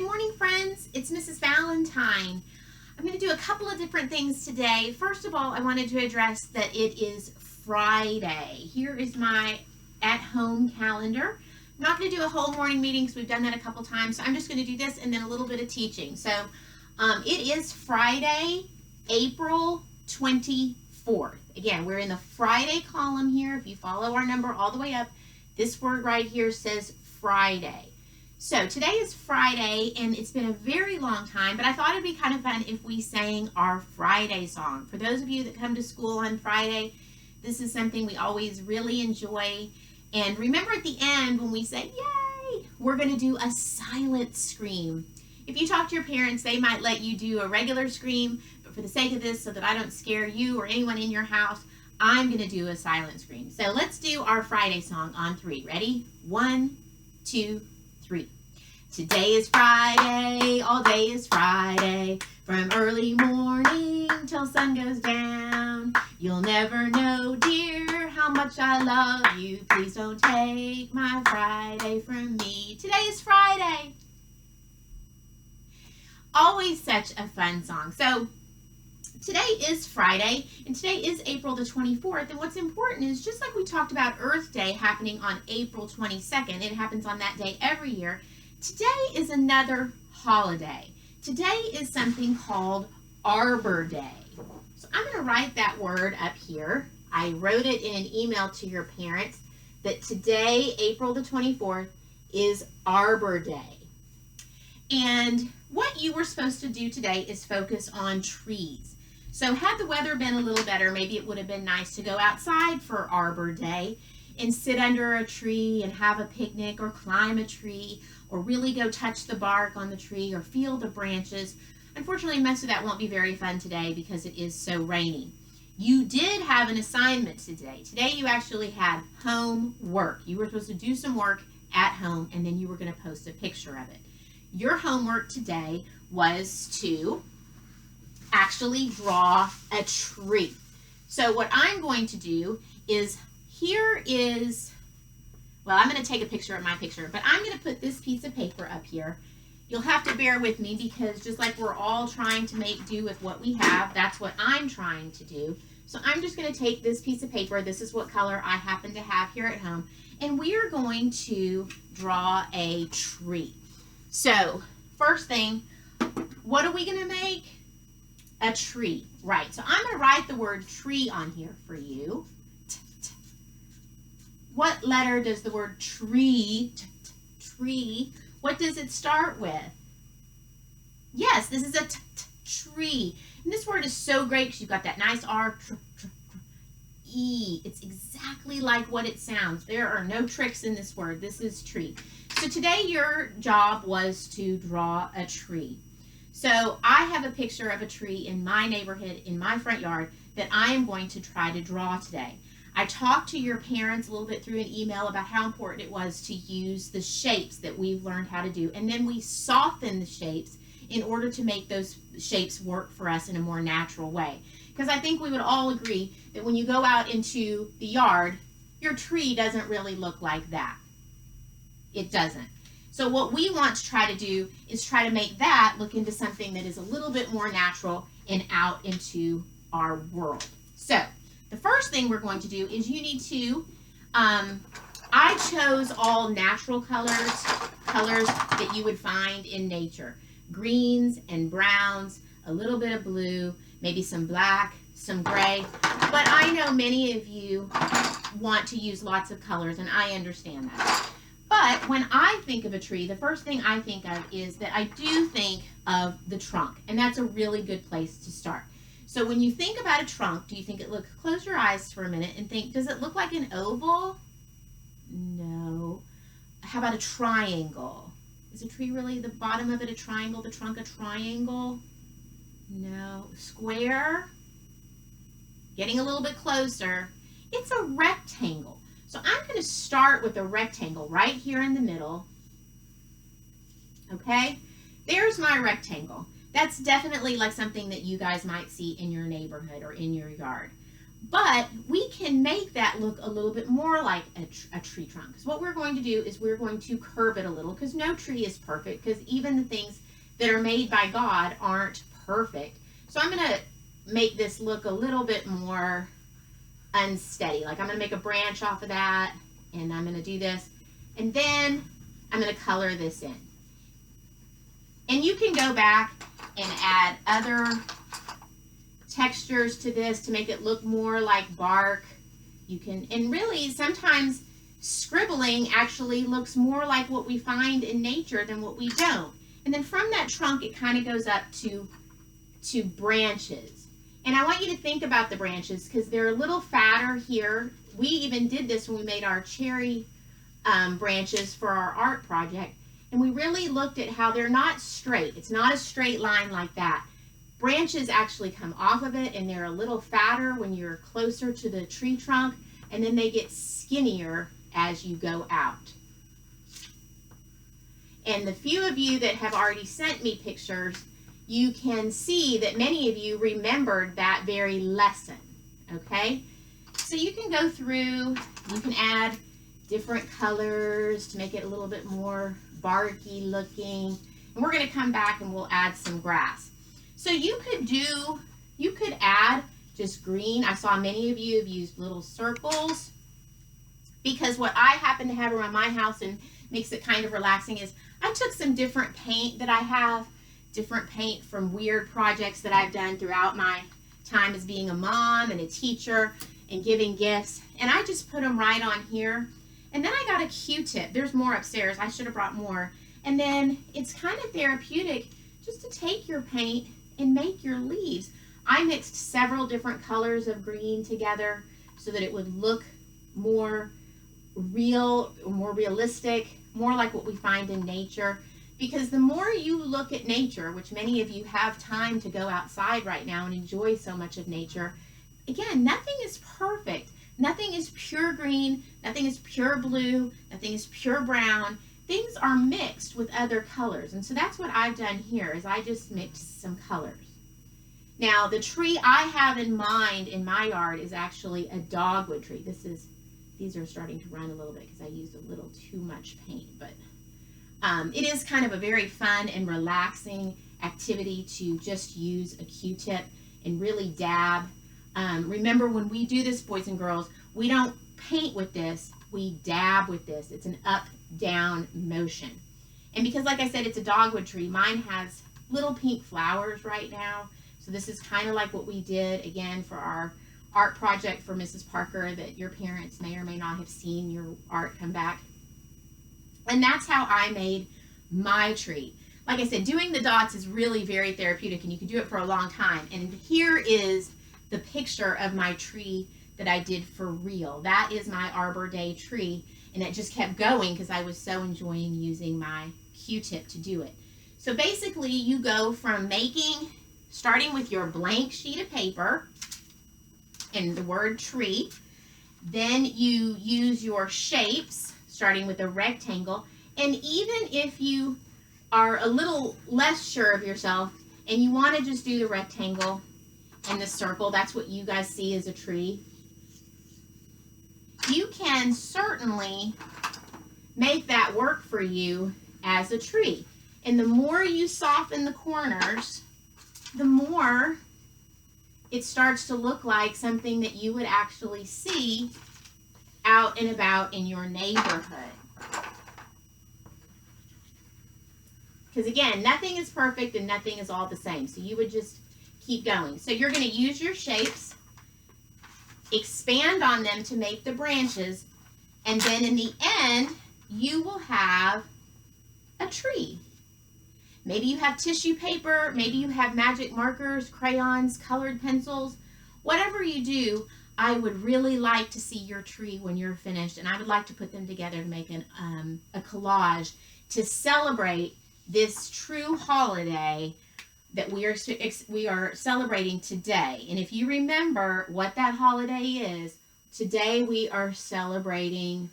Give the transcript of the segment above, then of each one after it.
Good morning, friends. It's Mrs. Valentine. I'm going to do a couple of different things today. First of all, I wanted to address that it is Friday. Here is my at-home calendar. I'm not going to do a whole morning meeting because we've done that a couple times. So I'm just going to do this and then a little bit of teaching. So it is Friday, April 24th. Again, we're in the Friday column here. If you follow our number all the way up, this word right here says Friday. So today is Friday, and it's been a very long time, but I thought it'd be kind of fun if we sang our Friday song. For those of you that come to school on Friday, this is something we always really enjoy. And remember at the end when we say, yay, we're going to do a silent scream. If you talk to your parents, they might let you do a regular scream, but for the sake of this, so that I don't scare you or anyone in your house, I'm going to do a silent scream. So let's do our Friday song on 3. Ready? 1, 2, 3. Today is Friday, all day is Friday, from early morning till sun goes down. You'll never know, dear, how much I love you. Please don't take my Friday from me. Today is Friday. Always such a fun song. So today is Friday, and today is April the 24th, and what's important is just like we talked about Earth Day happening on April 22nd, it happens on that day every year. Today is another holiday. Today is something called Arbor Day. So I'm going to write that word up here. I wrote it in an email to your parents that today, April the 24th, is Arbor Day. And what you were supposed to do today is focus on trees. So had the weather been a little better, maybe it would have been nice to go outside for Arbor Day and sit under a tree and have a picnic or climb a tree or really go touch the bark on the tree or feel the branches. Unfortunately, most of that won't be very fun today because it is so rainy. You did have an assignment today. Today you actually had homework. You were supposed to do some work at home and then you were going to post a picture of it. Your homework today was to actually draw a tree. So what I'm going to do is I'm going to take a picture of my picture, but I'm going to put this piece of paper up here. You'll have to bear with me because just like we're all trying to make do with what we have, that's what I'm trying to do. So I'm just going to take this piece of paper. This is what color I happen to have here at home, and we are going to draw a tree. So first thing, what are we going to make? A tree, right? So I'm going to write the word tree on here for you. What letter does the word tree, what does it start with? Yes, this is a tree. And this word is so great because you've got that nice R, E. It's exactly like what it sounds. There are no tricks in this word. This is tree. So today your job was to draw a tree. So I have a picture of a tree in my neighborhood, in my front yard, that I am going to try to draw today. I talked to your parents a little bit through an email about how important it was to use the shapes that we've learned how to do, and then we soften the shapes in order to make those shapes work for us in a more natural way. Because I think we would all agree that when you go out into the yard, your tree doesn't really look like that. It doesn't. So what we want to try to do is try to make that look into something that is a little bit more natural and out into our world. So the first thing we're going to do is you need to, I chose all natural colors that you would find in nature. Greens and browns, a little bit of blue, maybe some black, some gray. But I know many of you want to use lots of colors, and I understand that. But when I think of a tree, the first thing I think of is that I do think of the trunk, and that's a really good place to start. So when you think about a trunk, do you think it looks, close your eyes for a minute and think, does it look like an oval? No. How about a triangle? Is a tree really the bottom of it a triangle, the trunk a triangle? No. Square? Getting a little bit closer. It's a rectangle. So I'm going to start with a rectangle right here in the middle. Okay? There's my rectangle. That's definitely like something that you guys might see in your neighborhood or in your yard. But we can make that look a little bit more like a tree trunk. Because what we're going to do is we're going to curve it a little, because no tree is perfect, because even the things that are made by God aren't perfect. So I'm going to make this look a little bit more unsteady. Like I'm going to make a branch off of that, and I'm going to do this, and then I'm going to color this in. And you can go back and add other textures to this to make it look more like bark. You can, and really sometimes scribbling actually looks more like what we find in nature than what we don't. And then from that trunk it kind of goes up to branches. And I want you to think about the branches because they're a little fatter here. We even did this when we made our cherry branches for our art project, and we really looked at how they're not straight. It's not a straight line like that. Branches actually come off of it, and they're a little fatter when you're closer to the tree trunk, and then they get skinnier as you go out. And the few of you that have already sent me pictures, you can see that many of you remembered that very lesson, okay? So you can go through, you can add different colors to make it a little bit more barky looking. And we're going to come back and we'll add some grass. So you could add just green. I saw many of you have used little circles, because what I happen to have around my house and makes it kind of relaxing is I took some different paint that I have, different paint from weird projects that I've done throughout my time as being a mom and a teacher and giving gifts, and I just put them right on here. And then I got a Q-tip. There's more upstairs. I should have brought more. And then it's kind of therapeutic just to take your paint and make your leaves. I mixed several different colors of green together so that it would look more real, more realistic, more like what we find in nature. Because the more you look at nature, which many of you have time to go outside right now and enjoy so much of nature, again, nothing is perfect. Nothing is pure green, nothing is pure blue, nothing is pure brown. Things are mixed with other colors. And so that's what I've done here, is I just mixed some colors. Now, the tree I have in mind in my yard is actually a dogwood tree. These are starting to run a little bit because I used a little too much paint, but it is kind of a very fun and relaxing activity to just use a Q-tip and really dab. Remember, when we do this, boys and girls, we don't paint with this, we dab with this. It's an up-down motion. And because, like I said, it's a dogwood tree, mine has little pink flowers right now. So this is kind of like what we did, again, for our art project for Mrs. Parker that your parents may or may not have seen your art come back. And that's how I made my tree. Like I said, doing the dots is really very therapeutic, and you can do it for a long time. And here is the picture of my tree that I did for real. That is my Arbor Day tree, and it just kept going because I was so enjoying using my Q-tip to do it. So basically, you go from starting with your blank sheet of paper and the word tree, then you use your shapes, starting with a rectangle, and even if you are a little less sure of yourself and you want to just do the rectangle and the circle, that's what you guys see as a tree, you can certainly make that work for you as a tree. And the more you soften the corners, the more it starts to look like something that you would actually see out and about in your neighborhood. Because again, nothing is perfect and nothing is all the same. So you would just keep going. So you're going to use your shapes, expand on them to make the branches, and then in the end, you will have a tree. Maybe you have tissue paper, maybe you have magic markers, crayons, colored pencils. Whatever you do, I would really like to see your tree when you're finished, and I would like to put them together to make a collage to celebrate this true holiday that we are celebrating today. And if you remember what that holiday is, today we are celebrating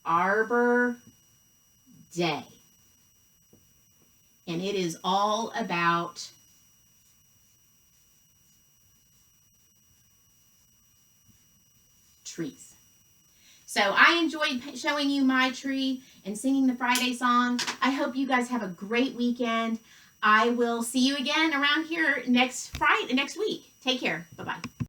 Arbor Day. And it is all about trees. So I enjoyed showing you my tree and singing the Friday song. I hope you guys have a great weekend. I will see you again around here next week. Take care. Bye-bye.